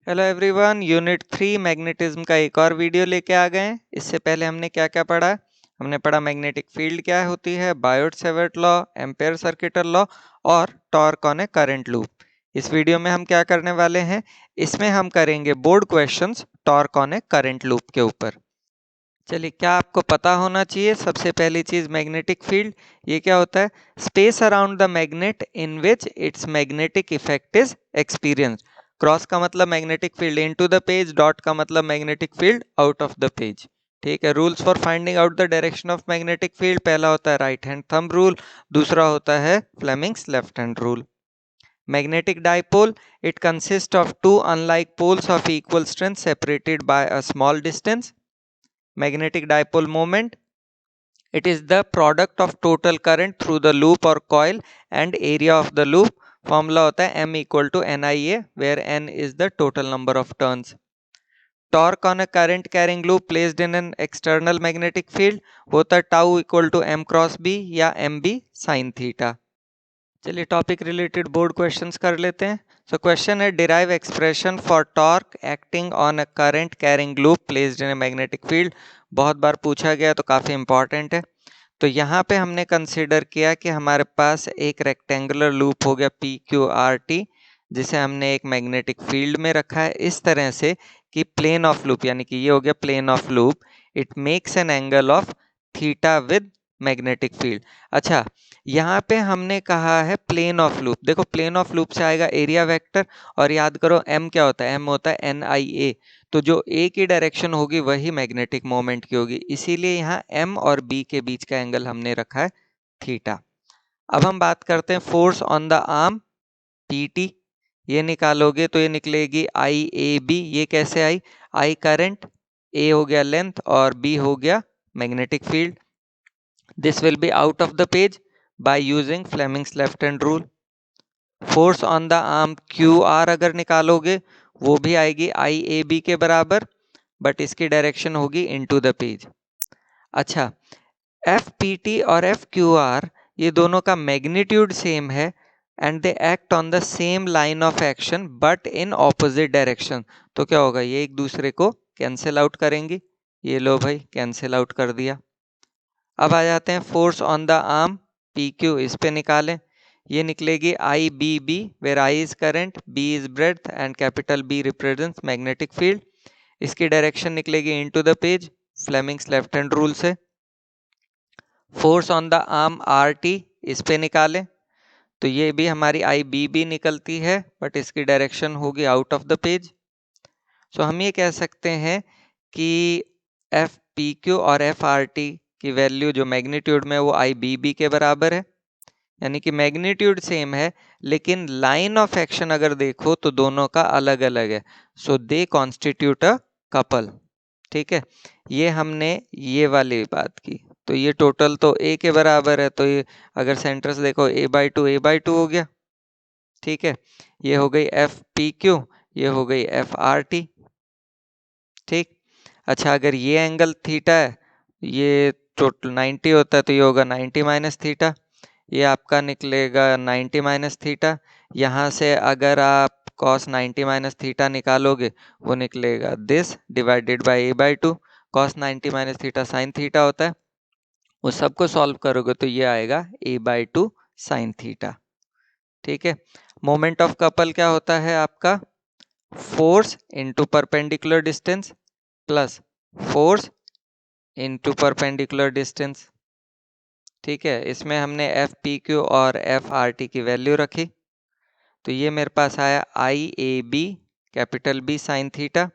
Hello everyone, unit 3 magnetism का एक और वीडियो लेके आ गए हैं। इससे पहले हमने क्या क्या पढ़ा है? हमने पढ़ा मैग्नेटिक फील्ड क्या होती है, Biot Savart law, Ampere circuital law और torque on a current loop. इस वीडियो में हम क्या करने वाले हैं? इसमें हम करेंगे board questions torque on a current loop के ऊपर। चलिए, क्या आपको पता होना चाहिए? सबसे पहली चीज मैग्नेटिक फील्ड, ये क्या होता है? Space around the magnet in which it's magnetic effect is experience. Cross का मतलब magnetic field into the page, dot का मतलब magnetic field out of the page. ठीक है। Rules for finding out the direction of magnetic field, पहला होता है right hand thumb rule, दूसरा होता है Fleming's left hand rule. Magnetic dipole, it consists of two unlike poles of equal strength separated by a small distance. Magnetic dipole moment, it is the product of total current through the loop or coil and area of the loop. Formula होता है M equal to NIA, where N is the total number of turns. Torque on a current carrying loop placed in an external magnetic field होता है tau equal to M cross B या MB sin theta. चलिए, topic related board questions कर लेते हैं। So question है, derive expression for torque acting on a current carrying loop placed in a magnetic field. बहुत बार पूछा गया तो काफ़ी इंपॉर्टेंट है। तो यहाँ पे हमने कंसिडर किया कि हमारे पास एक रेक्टेंगुलर लूप हो गया पी क्यू आर टी, जिसे हमने एक मैग्नेटिक फील्ड में रखा है इस तरह से कि प्लेन ऑफ लूप, यानी कि ये हो गया plane of loop, it makes an angle of theta with magnetic field. अच्छा, यहाँ पे हमने कहा है प्लेन ऑफ लूप। देखो, प्लेन ऑफ लूप से आएगा एरिया वेक्टर, और याद करो एम क्या होता है? एम होता है एन आई ए। तो जो ए की डायरेक्शन होगी वही मैग्नेटिक मोमेंट की होगी, इसीलिए यहाँ एम और बी के बीच का एंगल हमने रखा है थीटा। अब हम बात करते हैं force on the arm P T. ये निकालोगे तो ये निकलेगी आई ए बी। ये कैसे आई? आई करंट, ए हो गया लेंथ और बी हो गया magnetic field. This will be out of the page by using Fleming's left hand rule. Force on the arm Q R अगर निकालोगे वो भी आएगी आई ए बी के बराबर, बट इसकी डायरेक्शन होगी इनटू द पेज। अच्छा, एफ पी टी और एफ क्यू आर ये दोनों का मैग्नीट्यूड सेम है and they act on the same line of action but in opposite direction. तो क्या होगा? ये एक दूसरे को कैंसिल आउट करेंगी। ये लो भाई, कैंसिल आउट कर दिया। अब आ जाते हैं force on the arm P Q, इस पे निकालें। ये निकलेगी I B B, where I is current, B is breadth and capital B represents magnetic field. इसकी डायरेक्शन निकलेगी into the page Fleming's left hand rule से। Force on the arm R T, इस पे निकालें तो ये भी हमारी आई बी बी निकलती है, बट इसकी डायरेक्शन होगी आउट ऑफ द पेज। सो हम ये कह सकते हैं कि एफ पी क्यू और एफ आर टी की वैल्यू जो मैग्नीट्यूड में वो आई बी बी के बराबर है, यानी कि मैग्नीट्यूड सेम है, लेकिन लाइन ऑफ एक्शन अगर देखो तो दोनों का अलग अलग है। सो दे कॉन्स्टिट्यूट अ कपल। ठीक है, ये हमने ये वाली बात की। तो ये टोटल तो ए के बराबर है, तो ये अगर सेंटर्स देखो ए बाई टू हो गया। ठीक है, ये हो गई एफ पी क्यू, ये हो गई एफ आर टी। ठीक। अच्छा, अगर ये एंगल थीटा है, ये टोटल 90 होता है, तो ये होगा 90 माइनस थीटा। ये आपका निकलेगा 90 माइनस थीटा। यहाँ से अगर आप cos 90 माइनस थीटा निकालोगे वो निकलेगा this divided by A by two. Cos 90 minus theta sine theta होता है, उस सबको सॉल्व करोगे तो ये आएगा ए बाई टू साइन थीटा। ठीक है। मोमेंट ऑफ कपल क्या होता है आपका? Force into perpendicular distance plus force into perpendicular distance. ठीक है, इसमें हमने एफ पी क्यू और एफ आर टी की वैल्यू रखी, तो ये मेरे पास आया आई A B capital B sine theta.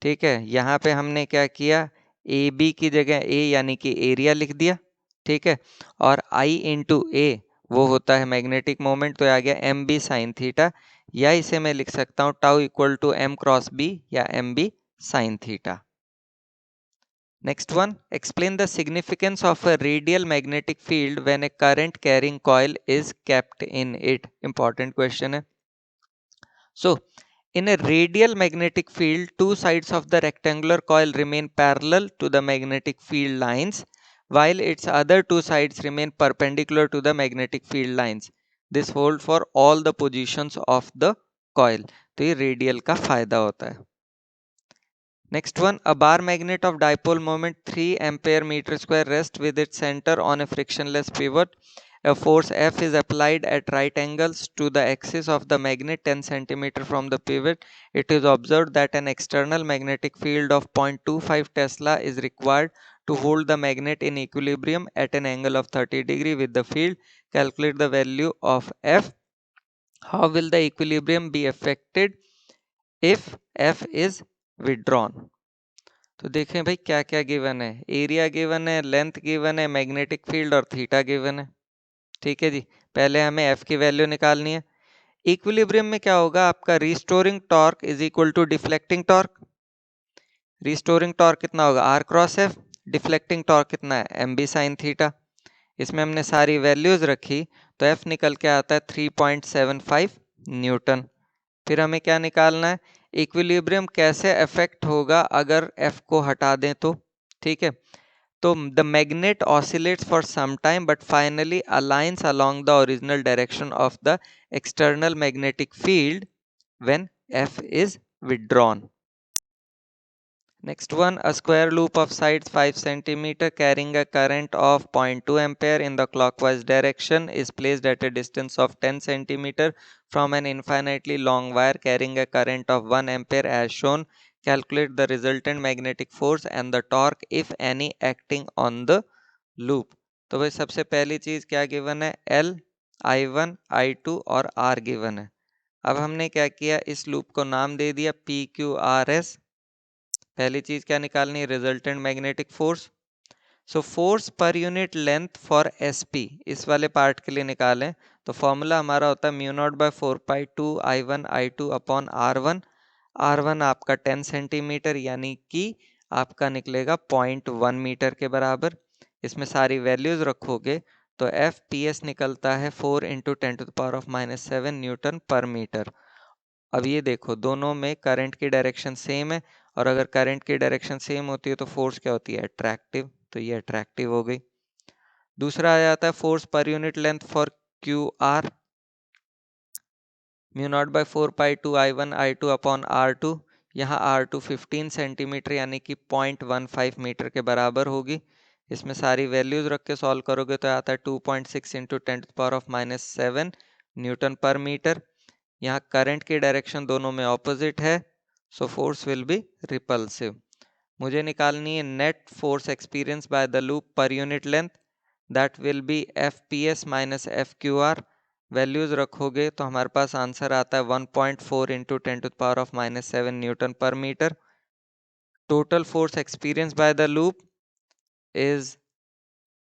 ठीक है, यहाँ पे हमने क्या किया? ए बी की जगह ए यानी कि एरिया लिख दिया। ठीक है, और आई इंटू ए वो होता है मैग्नेटिक मोमेंट, तो आ गया एम बी साइन थीटा, या इसे मैं लिख सकता हूँ tau equal to M cross B या M B sine theta. Next one, explain the significance of a radial magnetic field when a current carrying coil is kept in it. Important question है. So, in a radial magnetic field, two sides of the rectangular coil remain parallel to the magnetic field lines, while its other two sides remain perpendicular to the magnetic field lines. This holds for all the positions of the coil. तो ये radial का फायदा होता है। Next one, a bar magnet of dipole moment 3 ampere meter square rests with its center on a frictionless pivot. A force F is applied at right angles to the axis of the magnet 10 cm from the pivot. It is observed that an external magnetic field of 0.25 Tesla is required to hold the magnet in equilibrium at an angle of 30 degree with the field. Calculate the value of F. How will the equilibrium be affected if F is withdrawn? तो देखें भाई क्या क्या given है, area given है, length given है, magnetic field और theta given है। ठीक है जी, पहले हमें एफ की वैल्यू निकालनी है। इक्विलिब्रियम में क्या होगा, आपका restoring torque is equal to deflecting torque. Restoring torque कितना होगा, R cross F. Deflecting torque कितना है, एम बी साइन थीटा। इसमें हमने सारी वैल्यूज रखी तो एफ निकल के आता है 3.75 न्यूटन। फिर हमें क्या निकालना है, इक्विलिब्रियम कैसे अफेक्ट होगा अगर एफ को हटा दें तो। ठीक है, तो the magnet oscillates for some time but finally aligns along the original direction of the external magnetic field when F is withdrawn. Next one, a square loop of sides 5 cm carrying a current of 0.2 ampere in the clockwise direction is placed at a distance of 10 cm from an infinitely long wire carrying a current of 1 ampere as shown. Calculate the resultant magnetic force and the torque if any acting on the loop. तो भाई सबसे पहली चीज क्या given है, L, I1, I2 और R given है। अब हमने क्या किया, इस लूप को नाम दे दिया PQRS। पहली चीज क्या निकालनी है, resultant magnetic force. So force per unit length for SP इस वाले पार्ट के लिए निकालें तो फॉर्मूला हमारा होता है mu naught by 4π2 I1 I2 upon R1। R1 आपका 10 सेंटीमीटर यानी कि आपका निकलेगा 0.1 मीटर के बराबर। इसमें सारी वैल्यूज रखोगे तो एफ पी एस निकलता है 4 इंटू 10⁻⁻7 न्यूटन पर मीटर। अब ये देखो दोनों में करंट की डायरेक्शन सेम है और अगर करंट की डायरेक्शन सेम होती है तो फोर्स क्या होती है, अट्रैक्टिव। तो ये अट्रैक्टिव हो गई। दूसरा आ जाता है force per unit length for Q R, mu naught by 4π2 I1 I2 upon R2। यहाँ R2 15 सेंटीमीटर यानी कि 0.15 मीटर के बराबर होगी। इसमें सारी वैल्यूज रख के सॉल्व करोगे तो आता है 2.6 इंटू 10⁻⁻7 न्यूटन पर मीटर। यहाँ करंट की डायरेक्शन दोनों में ऑपोजिट है, so force will be repulsive. मुझे निकालनी है net force experience by the loop per unit length, that will be F P S minus F Q R. Values रखोगे तो हमारे पास आंसर आता है 1.4 into 10⁻⁻7 newton per metre. Total force experience by the loop is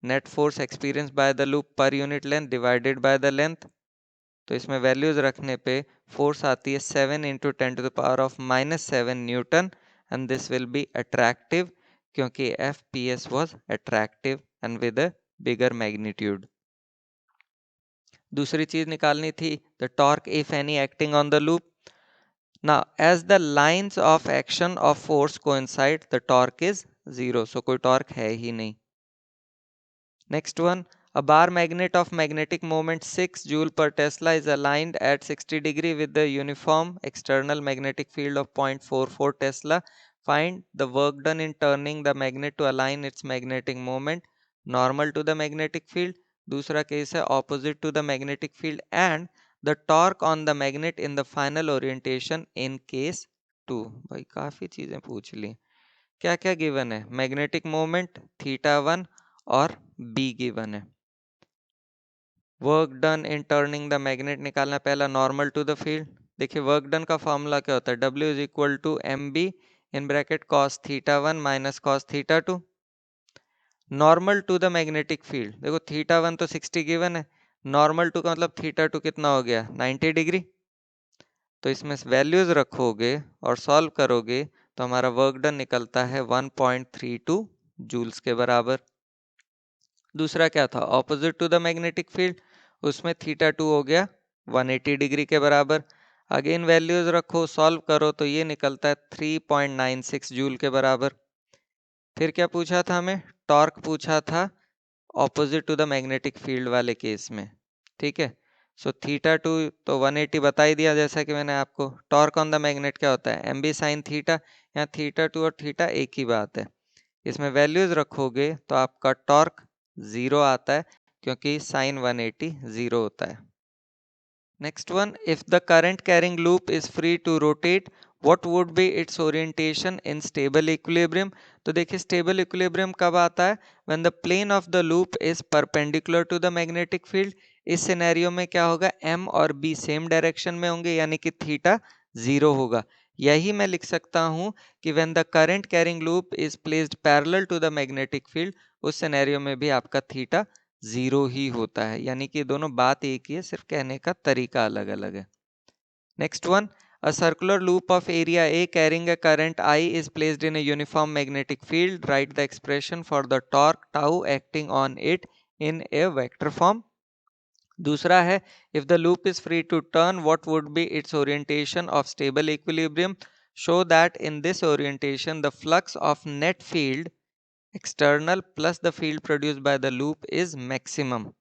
net force experience by the loop per unit length divided by the length. तो इसमें values रखने पे फोर्स आती है 7 into 10⁻⁻7 newton and this will be attractive क्योंकि F P S was attractive and with a bigger magnitude. दूसरी चीज निकालनी थी the torque if any acting on the loop. Now as the lines of action of force coincide the torque is 0, so कोई torque है ही नहीं। Next one, a bar magnet of magnetic moment 6 joule per Tesla is aligned at 60 degree with the uniform external magnetic field of 0.44 Tesla. Find the work done in turning the magnet to align its magnetic moment normal to the magnetic field. दूसरा case है opposite to the magnetic field and the torque on the magnet in the final orientation in case 2। भाई काफी चीजें पूछ ली। क्या क्या given है, magnetic moment θ1 और B गिवन है। Work done in turning the magnet निकालना, पहला नॉर्मल टू द फील्ड। देखिए वर्क डन का फॉर्मूला क्या होता है, W is equal to M B in bracket cos θ1 minus cos θ2। Normal to the magnetic field, देखो θ1 तो 60 गिवन है, नॉर्मल टू का मतलब θ2 कितना हो गया 90 डिग्री। तो इसमें वैल्यूज रखोगे और सॉल्व करोगे तो हमारा वर्क डन निकलता है 1.32 जूल्स के बराबर। दूसरा क्या था, opposite to the magnetic field, उसमें θ2 हो गया 180 डिग्री के बराबर। अगेन वैल्यूज रखो सॉल्व करो तो ये निकलता है 3.96 जूल के बराबर। फिर क्या पूछा था हमें, टॉर्क पूछा था opposite to the magnetic field वाले केस में। ठीक है, सो थीटा टू तो 180 बता ही दिया जैसा कि मैंने आपको। टॉर्क ऑन द मैग्नेट क्या होता है, mb साइन थीटा। यहाँ थीटा टू और थीटा एक ही बात है। इसमें वैल्यूज रखोगे तो आपका टॉर्क 0 आता है, क्योंकि साइन 180 0 होता है। Next one, if the current carrying loop is free to rotate, what would be its orientation in stable equilibrium? तो देखिए stable equilibrium कब आता है, when the plane of the loop is perpendicular to the magnetic field। इस scenario में क्या होगा, m और b सेम डायरेक्शन में होंगे, यानी कि थीटा 0 होगा। यही मैं लिख सकता हूँ कि when the current carrying loop is placed parallel to the magnetic field, उस सिनेरियो में भी आपका थीटा 0 ही होता है, यानी कि दोनों बात एक ही है, सिर्फ कहने का तरीका अलग अलग है। Next one, a circular loop of area A carrying a current I is placed in a uniform magnetic field. Write the expression for the torque tau acting on it in a vector form. दूसरा है, if the loop is free to turn, what would be its orientation of stable equilibrium? Show that in this orientation the flux of net field external plus the field produced by the loop is maximum।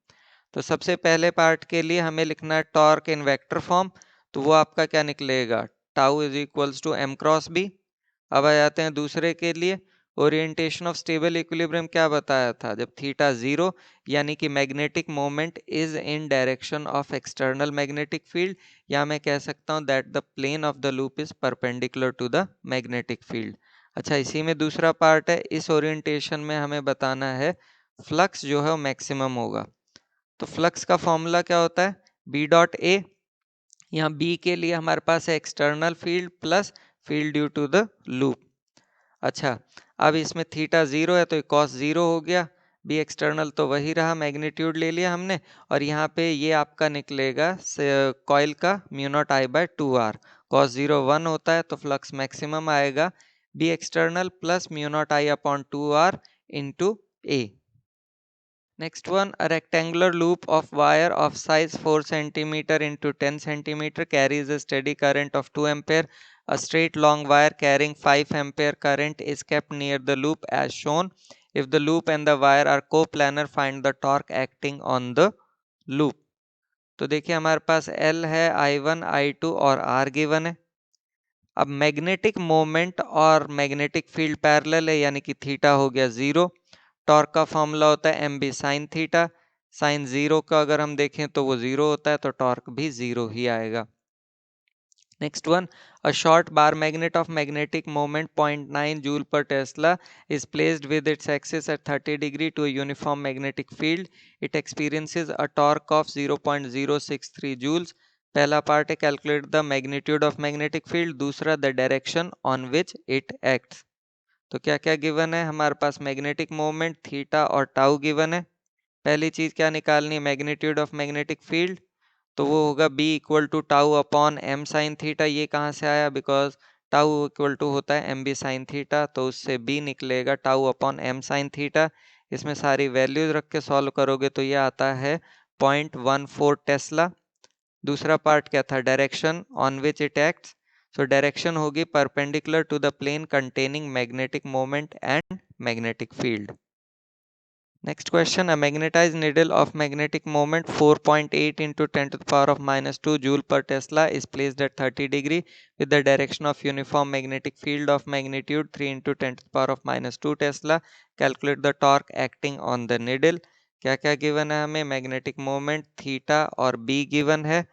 तो सबसे पहले part के लिए हमें लिखना है torque in vector form, तो वो आपका क्या निकलेगा, tau is equals to m cross b। अब आ जाते हैं दूसरे के लिए, ओरिएंटेशन ऑफ स्टेबल इक्विलिब्रियम क्या बताया था, जब थीटा 0, यानी कि magnetic moment is in direction of external magnetic field, या मैं कह सकता हूँ that the plane of the loop is perpendicular to the magnetic field. अच्छा, इसी में दूसरा पार्ट है, इस ओरिएंटेशन में हमें बताना है फ्लक्स जो है वो मैक्सिमम होगा। तो फ्लक्स का फॉर्मूला क्या होता है, बी डॉट ए। यहाँ बी के लिए हमारे पास है external field plus field due to the loop. अच्छा, अब इसमें थीटा 0 है तो कॉस 0 हो गया, बी एक्सटर्नल तो वही रहा, मैग्नीट्यूड ले लिया हमने, और यहाँ पे ये आपका निकलेगा कॉइल का mu naught I by 2r। Cos 0 1 होता है तो फ्लक्स मैक्सिमम आएगा B external plus mu naught I upon 2r into A. Next one, a rectangular loop of wire of size 4 cm into 10 cm carries a steady current of 2 ampere. A straight long wire carrying 5 ampere current is kept near the loop as shown. If the loop and the wire are coplanar, find the torque acting on the loop. तो देखिए हमारे पास L है, I1, I2 और R given है। अब magnetic moment और magnetic field parallel है, यानी कि थीटा हो गया 0। टॉर्क का फॉर्मूला होता है M B sine theta. Sine 0 का अगर हम देखें तो वो 0 होता है, तो टॉर्क भी 0 ही आएगा। Next one, a short bar magnet of magnetic moment 0.9 joule पर Tesla is placed with its axis at 30 degree to a uniform magnetic field. It experiences a torque of 0.063 joules. पहला पार्ट है calculate the magnitude of magnetic field, दूसरा the direction on which it acts. तो क्या क्या given है हमारे पास, magnetic moment, theta और टाउ गिवन है। पहली चीज क्या निकालनी है, मैग्नीट्यूड ऑफ मैग्नेटिक फील्ड, तो वो होगा b equal to tau upon m sine theta. ये कहाँ से आया, बिकॉज टाउ इक्वल टू होता है एम बी साइन थीटा, तो उससे b निकलेगा tau upon m sine theta. इसमें सारी वैल्यूज रख के सॉल्व करोगे तो ये आता है 0.14 टेस्ला। दूसरा पार्ट क्या था, direction on which it acts, so direction होगी perpendicular to the plane containing magnetic moment and magnetic field. Next question, a magnetized needle of magnetic moment 4.8 into 10 to the power of minus 2 joule per Tesla is placed at 30 degree with the direction of uniform magnetic field of magnitude 3 into 10 to the power of minus 2 Tesla. Calculate the torque acting on the needle. क्या क्या given है हमें, magnetic moment, theta और B given है।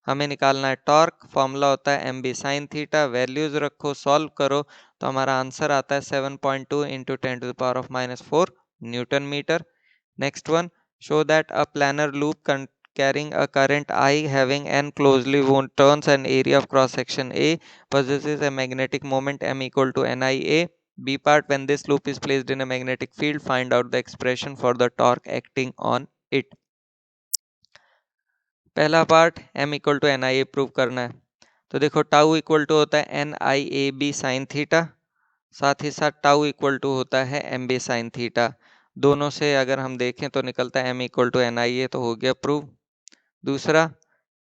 हमें निकालना है torque, formula होता है M B sine theta. Values रखो, सॉल्व करो तो हमारा आंसर आता है 7.2 into 10 to the power of minus 4 newton metre. Next one, show that a planar loop carrying a current I having n closely wound turns and area of cross section A possesses a magnetic moment m equal to NIA. B part, when this loop is placed in a magnetic field, find out the expression for the torque acting on it. पहला part m equal to NIA prove करना है, तो देखो tau equal to होता है NIAB sine theta, साथ ही साथ tau equal to होता है MB साइन थीटा। दोनों से अगर हम देखें तो निकलता है m इक्वल टू NIA, तो हो गया प्रूव। दूसरा,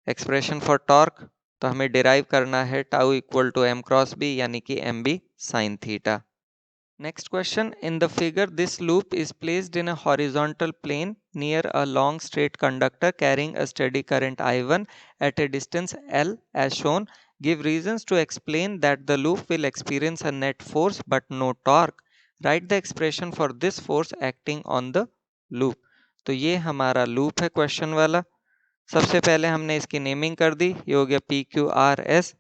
एक्सप्रेशन फॉर टॉर्क, तो हमें डिराइव करना है tau equal to m cross b, यानी कि MB sine theta. Next question. In the figure, this loop is placed in a horizontal plane near a long straight conductor carrying a steady current I1 at a distance L as shown. Give reasons to explain that the loop will experience a net force but no torque. Write the expression for this force acting on the loop. तो ये हमारा loop है question वाला. सबसे पहले हमने इसकी naming कर दी, ये हो गया PQRS.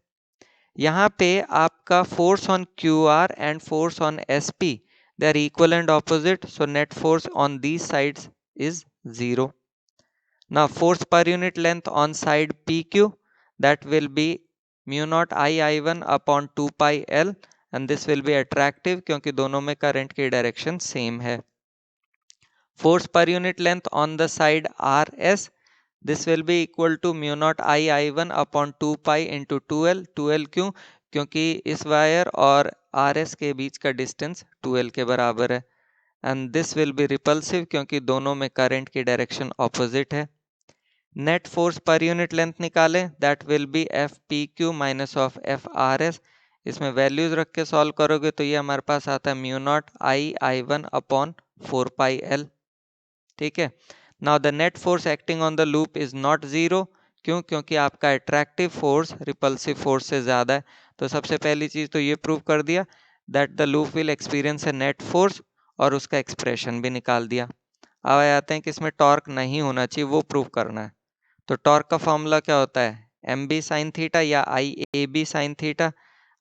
यहाँ पे आपका force on Q R and force on S P they are equal and opposite, so net force on these sides is 0. Now force per unit length on side PQ, that will be mu naught I1 upon 2 pi L, and this will be attractive क्योंकि दोनों में current की direction same है. Force per unit length on the side RS, this will be equal to mu naught I1 upon 2 pi into 2L. 2L क्यों? क्योंकि इस wire और RS के बीच का डिस्टेंस 2L के बराबर है. And this will be repulsive क्योंकि दोनों में करंट की डायरेक्शन ऑपोजिट है. Net force per unit length निकालें, that will be F P Q minus of F R S. इसमें वैल्यूज रख के सॉल्व करोगे तो ये हमारे पास आता है mu naught I1 upon 4 pi L. ठीक है. Now the net force acting on the loop is not zero. क्यों? क्योंकि आपका अट्रैक्टिव फोर्स रिपल्सिव फोर्स से ज्यादा है. तो सबसे पहली चीज तो ये प्रूव कर दिया that the loop will experience A net force, और उसका एक्सप्रेशन भी निकाल दिया. अब आते हैं कि इसमें टॉर्क नहीं होना चाहिए, वो प्रूव करना है. तो टॉर्क का फॉर्मूला क्या होता है? एम बी साइन थीटा या आई ए बी साइन थीटा.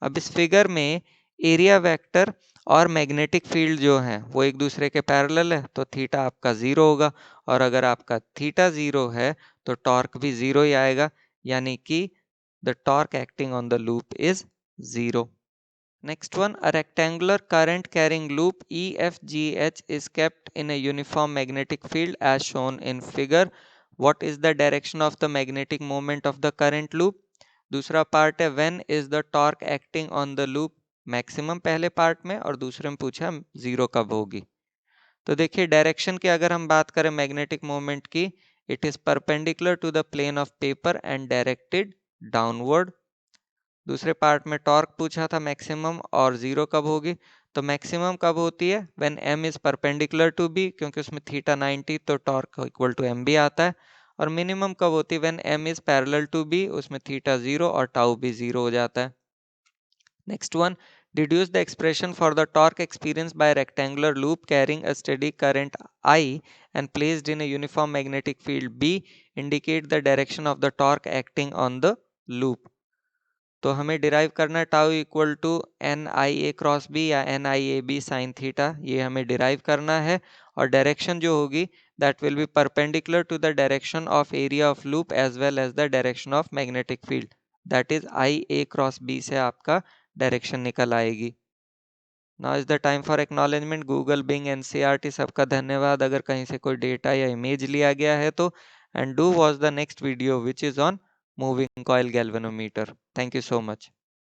अब इस फिगर में एरिया वेक्टर और मैग्नेटिक फील्ड जो है वो एक दूसरे के पैरेलल है, तो थीटा आपका जीरो होगा. और अगर आपका थीटा जीरो है तो टॉर्क भी जीरो ही आएगा, यानी कि the torque acting on the loop is zero. Next one, a rectangular current carrying loop EFGH is kept in a uniform magnetic field as shown in figure. What is the direction of the magnetic moment of the current loop? दूसरा part है when is the torque acting on the loop maximum पहले part में, और दूसरे में पूछा zero कब होगी. तो देखिए डायरेक्शन की अगर हम बात करें मैग्नेटिक मोमेंट की, it is perpendicular to the plane of paper and directed downward. दूसरे पार्ट में टॉर्क पूछा था मैक्सिमम और जीरो कब होगी. तो मैक्सिमम कब होती है? When m is perpendicular to b, क्योंकि उसमें थीटा 90 तो torque equal to M B आता है. और मिनिमम कब होती है? When m is parallel to b, उसमें थीटा जीरो और टाउ भी जीरो हो जाता है. Next one, deduce the expression for the torque experienced by a rectangular loop carrying a steady current I and placed in a uniform magnetic field B. Indicate the direction of the torque acting on the loop. तो हमें derive करना है tau equal to N I A cross B या N I A B sine theta, ये हमें derive करना है. और डायरेक्शन जो होगी that will be perpendicular to the direction of area of loop as well as the direction of magnetic field, that is I A cross B से आपका direction निकल आएगी. Now is the time for acknowledgement. Google, Bing, NCERT सबका धन्यवाद अगर कहीं से कोई डेटा या इमेज लिया गया है तो. And do watch the next video which is on moving coil galvanometer. Thank you so much.